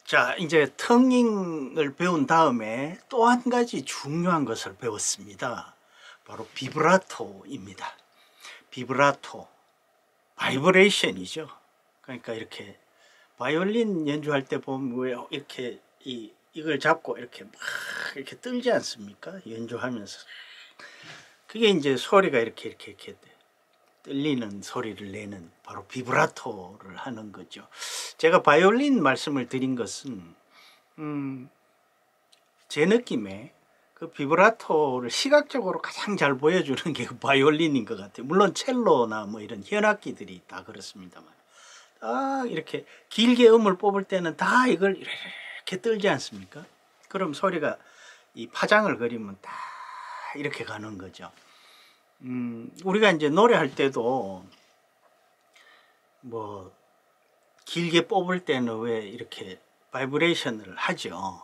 자, 이제 텅잉을 배운 다음에 또 한 가지 중요한 것을 배웠습니다. 바로 비브라토입니다. 비브라토, 바이브레이션이죠. 그러니까 이렇게 바이올린 연주할 때 보면 왜 이렇게 이걸 잡고 이렇게 막 이렇게 떨지 않습니까? 연주하면서. 그게 이제 소리가 이렇게 떨리는 소리를 내는 바로 비브라토를 하는 거죠. 제가 바이올린 말씀을 드린 것은 제 느낌에 그 비브라토를 시각적으로 가장 잘 보여주는 게 그 바이올린인 것 같아요. 물론 첼로나 뭐 이런 현악기들이 다 그렇습니다만, 이렇게 길게 음을 뽑을 때는 다 이걸 이렇게 떨지 않습니까? 그럼 소리가 이 파장을 그리면 다 이렇게 가는 거죠. 우리가 이제 노래할 때도 뭐 길게 뽑을 때는 왜 이렇게 바이브레이션을 하죠.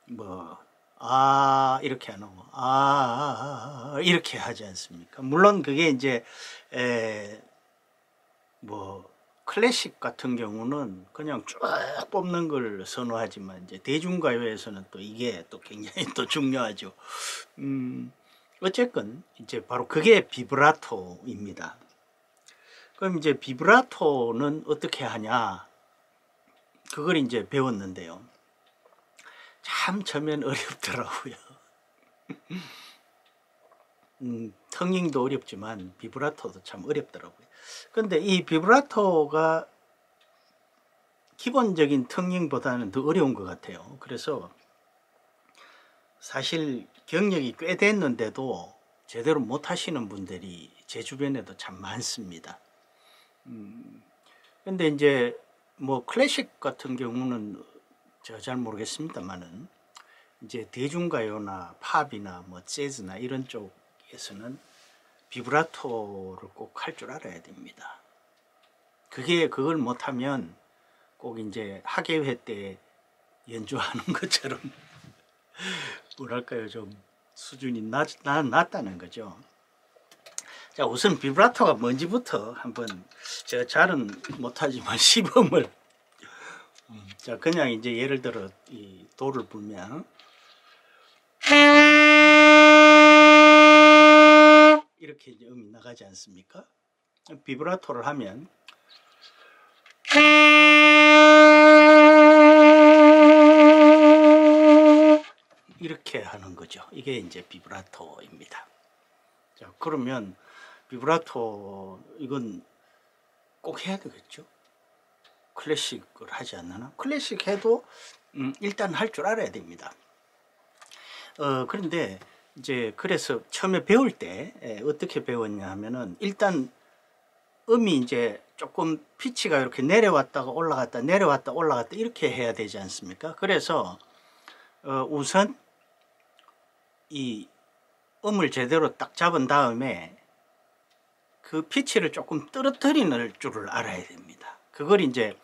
뭐 이렇게 안 하고 이렇게 하지 않습니까? 물론 그게 이제 뭐 클래식 같은 경우는 그냥 쭉 뽑는 걸 선호하지만 이제 대중가요에서는 또 이게 또 굉장히 또 중요하죠. 어쨌건 이제 바로 그게 비브라토입니다. 그럼 이제 비브라토는 어떻게 하냐, 그걸 이제 배웠는데요. 참 처음엔 어렵더라고요. 텅잉도 어렵지만 비브라토도 참 어렵더라고요. 근데 이 비브라토가 기본적인 텅잉보다는 더 어려운 것 같아요. 그래서 사실 경력이 꽤 됐는데도 제대로 못 하시는 분들이 제 주변에도 참 많습니다. 근데 이제 뭐 클래식 같은 경우는 제가 잘 모르겠습니다만은 이제 대중가요나 팝이나 뭐 재즈나 이런 쪽에서는 비브라토를 꼭 할 줄 알아야 됩니다. 그걸 못하면 꼭 이제 학예회 때 연주하는 것처럼 뭐랄까요, 좀 수준이 낮다는 거죠. 자, 우선 비브라토가 뭔지부터 한번, 제가 잘은 못하지만 시범을, 자, 그냥 이제 예를 들어 이 도를 불면 이렇게 이제 음이 나가지 않습니까? 비브라토를 하면 이렇게 하는 거죠. 이게 이제 비브라토입니다. 자, 그러면 비브라토 이건 꼭 해야 되겠죠? 클래식을 하지 않나? 클래식 해도 일단 할 줄 알아야 됩니다. 그런데 이제 그래서 처음에 배울 때 어떻게 배웠냐 하면은, 일단 음이 이제 조금 피치가 이렇게 내려왔다가 올라갔다 내려왔다 올라갔다 이렇게 해야 되지 않습니까? 그래서 우선 이 음을 제대로 딱 잡은 다음에 그 피치를 조금 떨어뜨리는 줄을 알아야 됩니다. 그걸 이제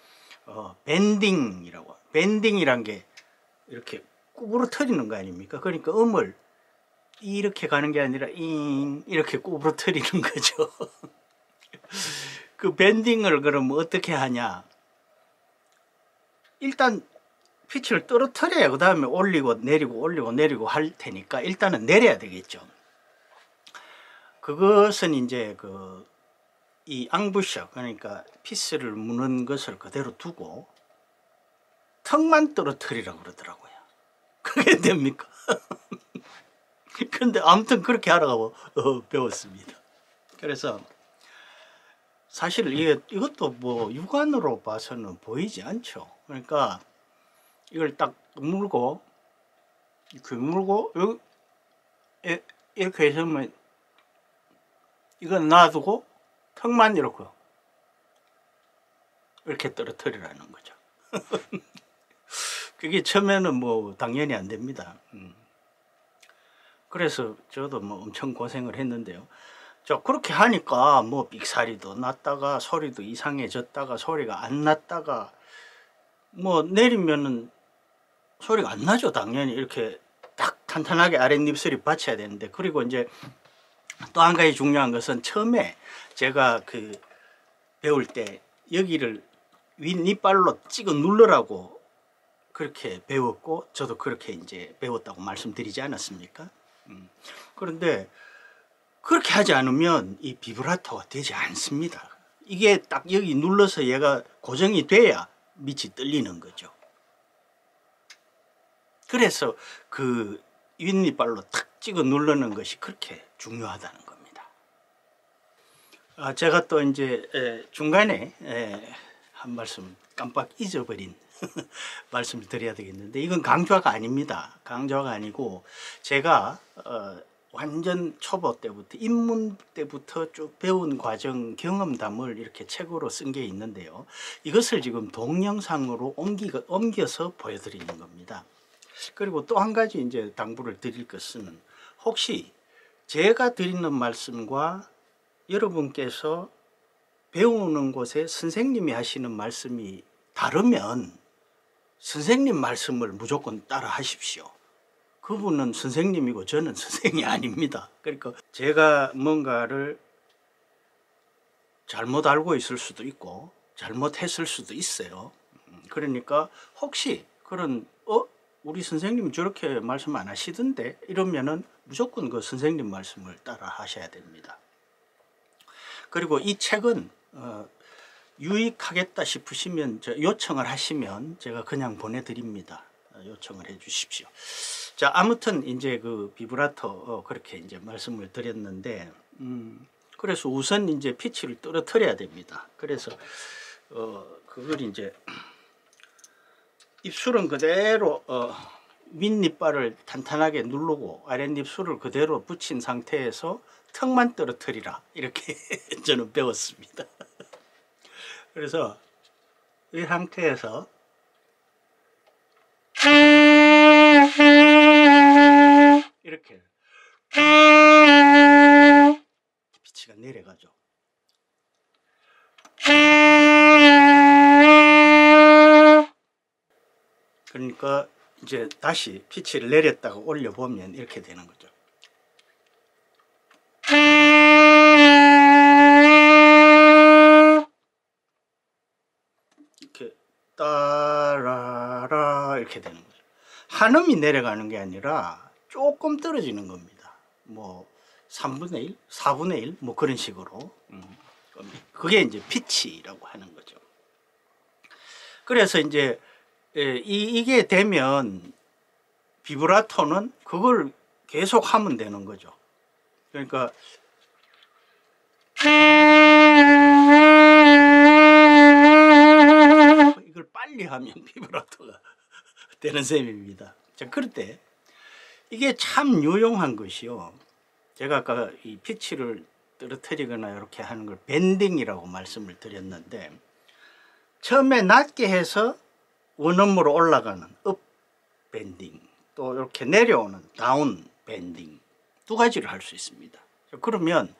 밴딩이라고. 밴딩이란 게 이렇게 구부러뜨리는 거 아닙니까? 그러니까 음을 이렇게 가는 게 아니라 이렇게 구부러뜨리는 거죠. 그 밴딩을 그럼 어떻게 하냐, 일단 피치를 떨어뜨려야 그 다음에 올리고 내리고 올리고 내리고 할 테니까 일단은 내려야 되겠죠. 그것은 이제 이 앙부셔, 그러니까 피스를 무는 것을 그대로 두고 턱만 떨어뜨리라고 그러더라고요. 그게 됩니까? 근데 아무튼 그렇게 하라고 배웠습니다. 그래서 사실 이것도 뭐 육안으로 봐서는 보이지 않죠. 그러니까 이걸 딱 물고 이렇게 물고 이렇게 해서 이건 놔두고 턱만 이렇게 떨어뜨리라는 거죠. 그게 처음에는 뭐 당연히 안 됩니다. 그래서 저도 뭐 엄청 고생을 했는데요. 저 그렇게 하니까 뭐 삑사리도 났다가 소리도 이상해졌다가 소리가 안 났다가 뭐 내리면은 소리가 안 나죠. 당연히 이렇게 딱 탄탄하게 아랫입술이 받쳐야 되는데. 그리고 이제 또 한 가지 중요한 것은 처음에 제가 배울 때 여기를 윗니빨로 찍어 누르라고 그렇게 배웠고 저도 그렇게 이제 배웠다고 말씀드리지 않았습니까? 그런데 그렇게 하지 않으면 이 비브라토가 되지 않습니다. 이게 딱 여기 눌러서 얘가 고정이 돼야 밑이 뚫리는 거죠. 그래서 그 윗니빨로 탁 찍어 누르는 것이 그렇게 중요하다는 겁니다. 제가 또 이제 중간에 한 말씀 깜빡 잊어버린 말씀을 드려야 되겠는데, 이건 강좌가 아닙니다. 강좌가 아니고 제가 완전 초보 때부터 입문 때부터 쭉 배운 과정 경험담을 이렇게 책으로 쓴 게 있는데요. 이것을 지금 동영상으로 옮겨서 보여드리는 겁니다. 그리고 또 한 가지 이제 당부를 드릴 것은, 혹시 제가 드리는 말씀과 여러분께서 배우는 곳에 선생님이 하시는 말씀이 다르면 선생님 말씀을 무조건 따라 하십시오. 그분은 선생님이고 저는 선생님이 아닙니다. 그러니까 제가 뭔가를 잘못 알고 있을 수도 있고 잘못했을 수도 있어요. 그러니까 혹시 그런 우리 선생님은 저렇게 말씀 안 하시던데 이러면은 무조건 그 선생님 말씀을 따라 하셔야 됩니다. 그리고 이 책은 유익하겠다 싶으시면 요청을 하시면 제가 그냥 보내드립니다. 요청을 해 주십시오. 자, 아무튼 이제 그 비브라토 그렇게 이제 말씀을 드렸는데, 그래서 우선 이제 피치를 떨어뜨려야 됩니다. 그래서 그걸 이제 입술은 그대로 윗니빨을 탄탄하게 누르고 아랫입술을 그대로 붙인 상태에서 턱만 떨어뜨리라, 이렇게 저는 배웠습니다. 그래서 이 상태에서 이렇게 피치가 내려가죠. 그러니까 이제 다시 피치를 내렸다가 올려보면 이렇게 되는 거죠. 이렇게 따라라 이렇게 되는 거죠. 한음이 내려가는 게 아니라 조금 떨어지는 겁니다. 뭐 3분의 1, 4분의 1 뭐 그런 식으로. 그게 이제 피치라고 하는 거죠. 그래서 이제 이게 되면 비브라토는 그걸 계속 하면 되는 거죠. 그러니까 이걸 빨리 하면 비브라토가 되는 셈입니다. 자, 그럴 때 이게 참 유용한 것이요. 제가 아까 이 피치를 떨어뜨리거나 이렇게 하는 걸 밴딩이라고 말씀을 드렸는데, 처음에 낮게 해서 원음으로 올라가는 업 밴딩, 또 이렇게 내려오는 다운 밴딩, 두 가지를 할 수 있습니다. 그러면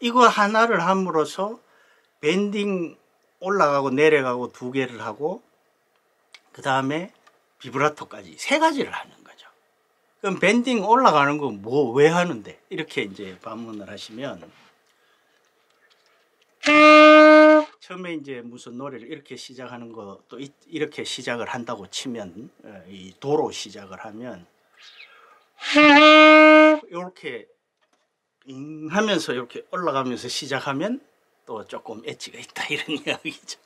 이거 하나를 함으로써 밴딩 올라가고 내려가고 두 개를 하고, 그 다음에 비브라토까지 세 가지를 하는 거죠. 그럼 밴딩 올라가는 거 뭐 왜 하는데, 이렇게 이제 반문을 하시면, 처음에 이제 무슨 노래를 이렇게 시작하는 거 또 이렇게 시작을 한다고 치면, 이 도로 시작을 하면 이렇게 하면서 이렇게 올라가면서 시작하면 또 조금 엣지가 있다, 이런 이야기죠.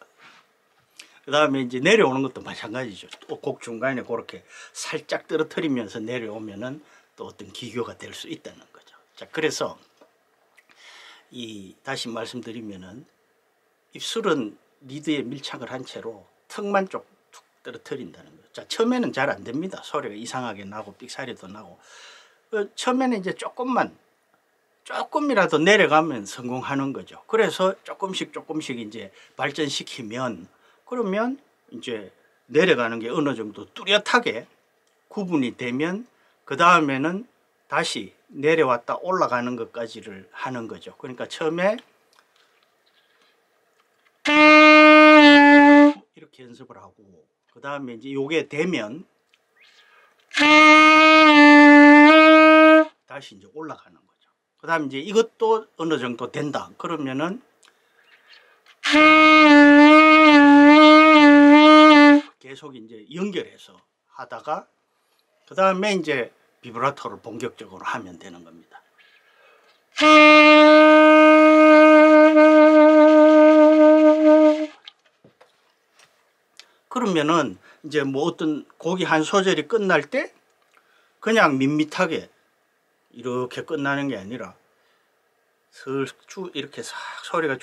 그 다음에 이제 내려오는 것도 마찬가지죠. 또 곡 중간에 그렇게 살짝 떨어뜨리면서 내려오면은 또 어떤 기교가 될 수 있다는 거죠. 자, 그래서 다시 말씀드리면은, 입술은 리드에 밀착을 한 채로 턱만 쭉 툭 떨어뜨린다는 거죠. 자, 처음에는 잘 안 됩니다. 소리가 이상하게 나고 삑사리도 나고. 처음에는 이제 조금이라도 내려가면 성공하는 거죠. 그래서 조금씩 이제 발전시키면, 그러면 이제 내려가는 게 어느 정도 뚜렷하게 구분이 되면, 그 다음에는 다시 내려왔다 올라가는 것까지를 하는 거죠. 그러니까 처음에 이렇게 연습을 하고, 그 다음에 이제 요게 되면 다시 이제 올라가는 거죠. 그 다음에 이제 이것도 어느 정도 된다 그러면은 계속 이제 연결해서 하다가 그 다음에 이제 비브라토를 본격적으로 하면 되는 겁니다. 그러면은 이제 뭐 어떤 곡이 한 소절이 끝날 때 그냥 밋밋하게 이렇게 끝나는 게 아니라 이렇게 싹 소리가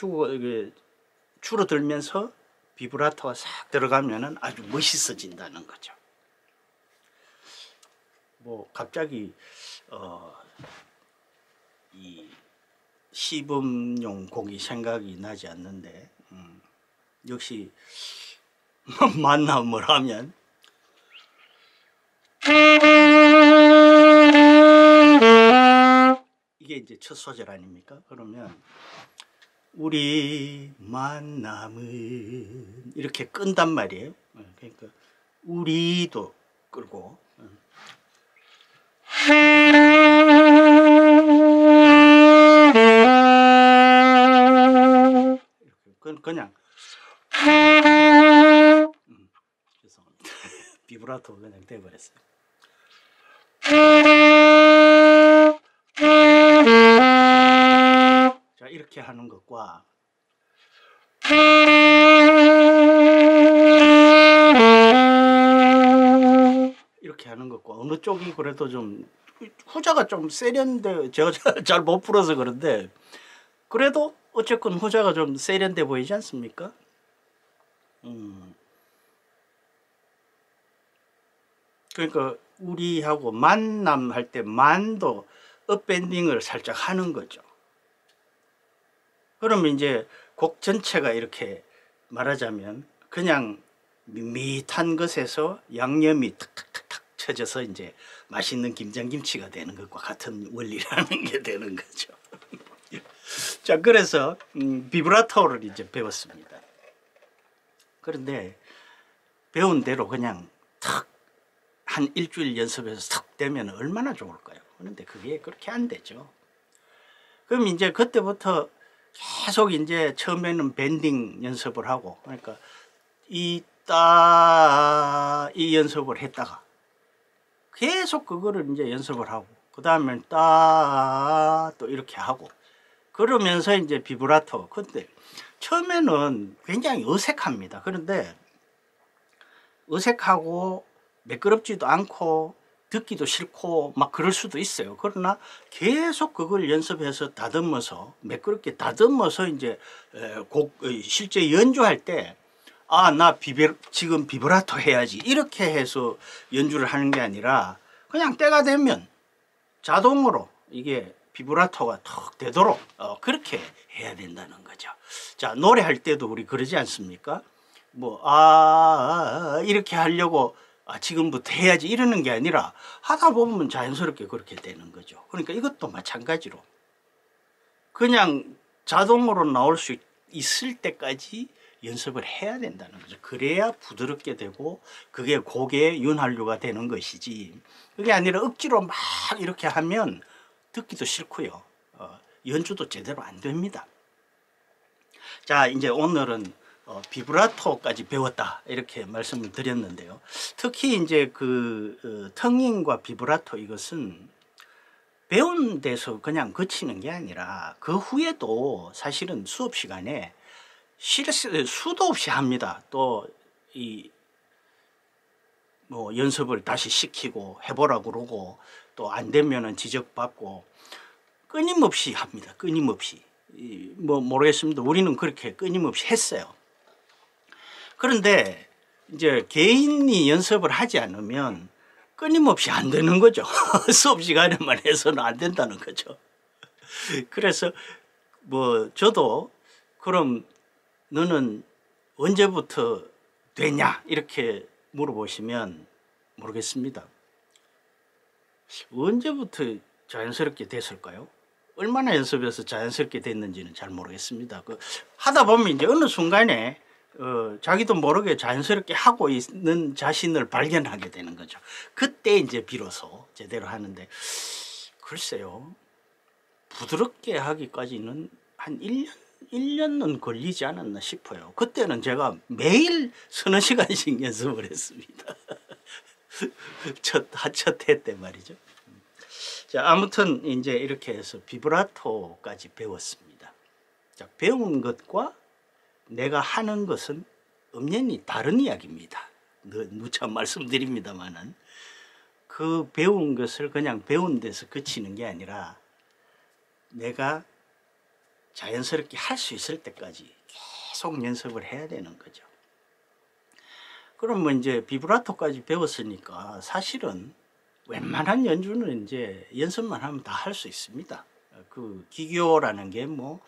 줄어들면서 비브라토가 싹 들어가면은 아주 멋있어진다는 거죠. 뭐 갑자기 이 시범용 곡이 생각이 나지 않는데 역시 만남을 하면 이게 이제 첫 소절 아닙니까? 그러면 우리 만남은 이렇게 끈단 말이에요. 그러니까 우리도 끌고 이렇게 그냥 죄송합니다. 비브라토 그냥 돼버렸어요. 자, 이렇게 하는 것과 이렇게 하는 것과 어느 쪽이 그래도 좀 후자가 좀 세련돼, 제가 잘 못 풀어서 그런데 그래도 어쨌건 후자가 좀 세련돼 보이지 않습니까? 그러니까 우리하고 만남할 때 만도 업밴딩을 살짝 하는 거죠. 그러면 이제 곡 전체가 이렇게 말하자면 그냥 밋밋한 것에서 양념이 탁탁탁탁 쳐져서 이제 맛있는 김장김치가 되는 것과 같은 원리라는 게 되는 거죠. 자, 그래서 비브라토를 이제 배웠습니다. 그런데 배운 대로 그냥 탁 한 일주일 연습해서 탁 되면 얼마나 좋을까요? 그런데 그게 그렇게 안 되죠. 그럼 이제 그때부터 계속 이제 처음에는 밴딩 연습을 하고, 그러니까 이 연습을 했다가 계속 그거를 이제 연습을 하고, 그 다음엔 또 이렇게 하고, 그러면서 이제 비브라토. 근데 처음에는 굉장히 어색합니다. 그런데 어색하고 매끄럽지도 않고 듣기도 싫고 막 그럴 수도 있어요. 그러나 계속 그걸 연습해서 다듬어서 매끄럽게 다듬어서 이제 실제 연주할 때 나 지금 비브라토 해야지 이렇게 해서 연주를 하는 게 아니라 그냥 때가 되면 자동으로 이게 비브라토가 턱 되도록 그렇게 해야 된다는 거죠. 자, 노래할 때도 우리 그러지 않습니까? 뭐 이렇게 하려고 지금부터 해야지 이러는 게 아니라 하다 보면 자연스럽게 그렇게 되는 거죠. 그러니까 이것도 마찬가지로 그냥 자동으로 나올 수 있을 때까지 연습을 해야 된다는 거죠. 그래야 부드럽게 되고 그게 곡의 윤활유가 되는 것이지, 그게 아니라 억지로 막 이렇게 하면 듣기도 싫고요, 연주도 제대로 안 됩니다. 자, 이제 오늘은 비브라토까지 배웠다 이렇게 말씀을 드렸는데요. 특히 이제 그 텅잉과 비브라토, 이것은 배운 데서 그냥 그치는 게 아니라 그 후에도 사실은 수업 시간에 수도 없이 합니다. 또 뭐 연습을 다시 시키고 해보라 그러고 또 안 되면은 지적받고 끊임없이 합니다. 끊임없이. 뭐 모르겠습니다. 우리는 그렇게 끊임없이 했어요. 그런데 이제 개인이 연습을 하지 않으면 끊임없이 안 되는 거죠. 수업 시간에만 해서는 안 된다는 거죠. 그래서 뭐 저도 그럼 너는 언제부터 되냐 이렇게 물어보시면 모르겠습니다. 언제부터 자연스럽게 됐을까요? 얼마나 연습해서 자연스럽게 됐는지는 잘 모르겠습니다. 하다 보면 이제 어느 순간에 자기도 모르게 자연스럽게 하고 있는 자신을 발견하게 되는 거죠. 그때 이제 비로소 제대로 하는데, 글쎄요, 부드럽게 하기까지는 한 1년 1년은 걸리지 않았나 싶어요. 그때는 제가 매일 서너 시간씩 연습을 했습니다. 첫 해 때 말이죠. 자, 아무튼 이제 이렇게 해서 비브라토까지 배웠습니다. 자, 배운 것과 내가 하는 것은 엄연히 다른 이야기입니다. 누차 말씀드립니다만은 그 배운 것을 그냥 배운 데서 그치는 게 아니라 내가 자연스럽게 할 수 있을 때까지 계속 연습을 해야 되는 거죠. 그러면 이제 비브라토까지 배웠으니까 사실은 웬만한 연주는 이제 연습만 하면 다 할 수 있습니다. 그 기교라는 게 뭐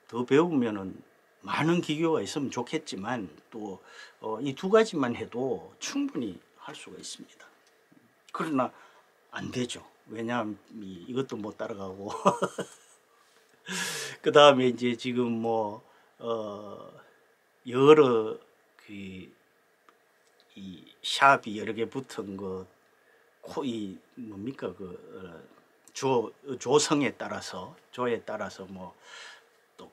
더 배우면은 많은 기교가 있으면 좋겠지만 또 이 두 가지만 해도 충분히 할 수가 있습니다. 그러나 안 되죠. 왜냐하면 이것도 못 따라가고 그 다음에 이제 지금 뭐 여러 이 샵이 여러 개 붙은 거 이 뭡니까 그 조성에 따라서 조에 따라서 뭐 또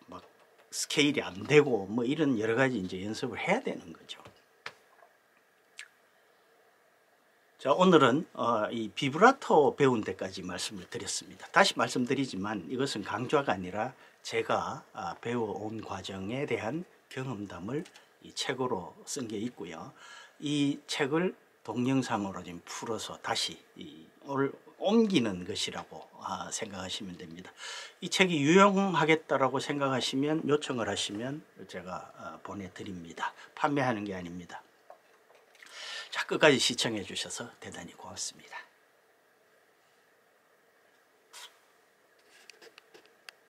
막 스케일이 안 되고 뭐 이런 여러 가지 이제 연습을 해야 되는 거죠. 자, 오늘은 이 비브라토 배운 데까지 말씀을 드렸습니다. 다시 말씀드리지만 이것은 강좌가 아니라 제가 배워온 과정에 대한 경험담을 이 책으로 쓴 게 있고요. 이 책을 동영상으로 좀 풀어서 다시 옮기는 것이라고 생각하시면 됩니다. 이 책이 유용하겠다라고 생각하시면 요청을 하시면 제가 보내드립니다. 판매하는 게 아닙니다. 자, 끝까지 시청해 주셔서 대단히 고맙습니다.